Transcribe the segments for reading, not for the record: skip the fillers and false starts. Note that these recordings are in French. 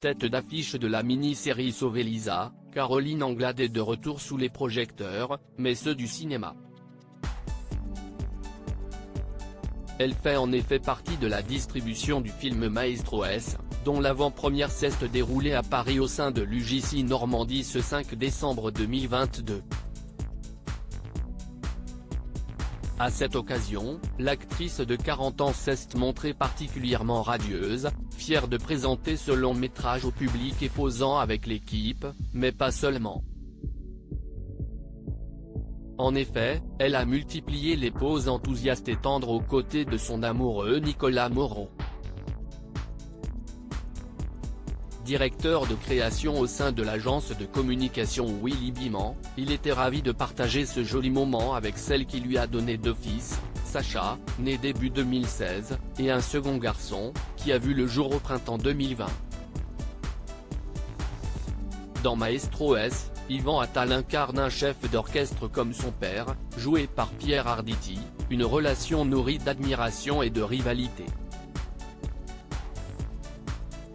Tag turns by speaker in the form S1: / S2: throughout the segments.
S1: Tête d'affiche de la mini-série Sauver Lisa, Caroline Anglade est de retour sous les projecteurs, mais ceux du cinéma. Elle fait en effet partie de la distribution du film Maestro S, dont l'avant-première s'est déroulée à Paris au sein de l'UJC Normandie ce 5 décembre 2022. À cette occasion, l'actrice de 40 ans s'est montrée particulièrement radieuse, fière de présenter ce long métrage au public et posant avec l'équipe, mais pas seulement. En effet, elle a multiplié les poses enthousiastes et tendres aux côtés de son amoureux Nicolas Moreau. Directeur de création au sein de l'agence de communication Willy Biman, il était ravi de partager ce joli moment avec celle qui lui a donné 2 fils, Sacha, né début 2016, et un second garçon, qui a vu le jour au printemps 2020. Dans Maestro S, Yvan Attal incarne un chef d'orchestre comme son père, joué par Pierre Arditi, une relation nourrie d'admiration et de rivalité.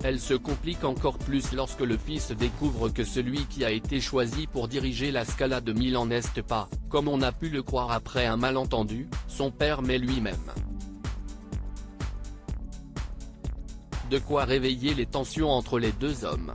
S1: Elle se complique encore plus lorsque le fils découvre que celui qui a été choisi pour diriger la Scala de Milan n'est pas, comme on a pu le croire après un malentendu, son père mais lui-même. De quoi réveiller les tensions entre les deux hommes.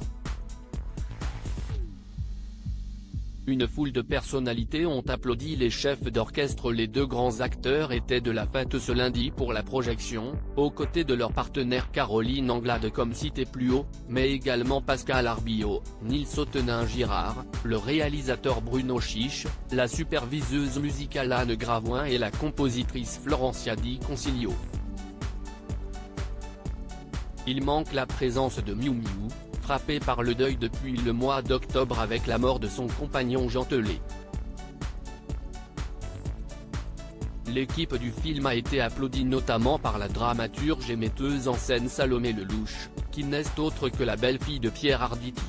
S1: Une foule de personnalités ont applaudi les chefs d'orchestre. Les 2 grands acteurs étaient de la fête ce lundi pour la projection, aux côtés de leur partenaire Caroline Anglade comme cité plus haut, mais également Pascal Arbillot, Nils Autenin-Girard, le réalisateur Bruno Chiche, la superviseuse musicale Anne Gravoin et la compositrice Florencia Di Concilio. Il manque la présence de Miu Miu, frappé par le deuil depuis le mois d'octobre avec la mort de son compagnon Jean Telet. L'équipe du film a été applaudie notamment par la dramaturge et metteuse en scène Salomé Lelouch, qui n'est autre que la belle-fille de Pierre Arditi.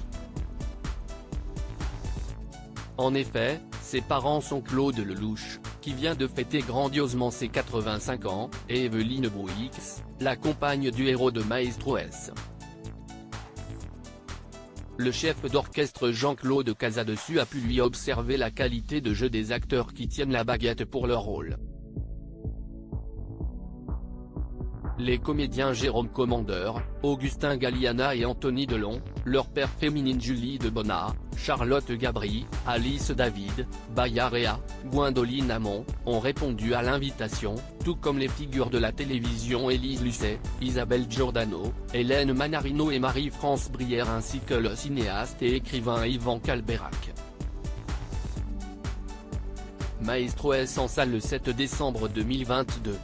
S1: En effet, ses parents sont Claude Lelouch, qui vient de fêter grandiosement ses 85 ans, et Evelyne Bouix, la compagne du héros de Maestro S. Le chef d'orchestre Jean-Claude Casadessus a pu lui observer la qualité de jeu des acteurs qui tiennent la baguette pour leur rôle. Les comédiens Jérôme Commandeur, Augustin Galliana et Anthony Delon, leur père féminine Julie Debona, Charlotte Gabri, Alice David, Bayarea, Gwendoline Amon, ont répondu à l'invitation, tout comme les figures de la télévision Élise Lucet, Isabelle Giordano, Hélène Manarino et Marie-France Brière ainsi que le cinéaste et écrivain Yvan Calberac. Maestro S en salle le 7 décembre 2022.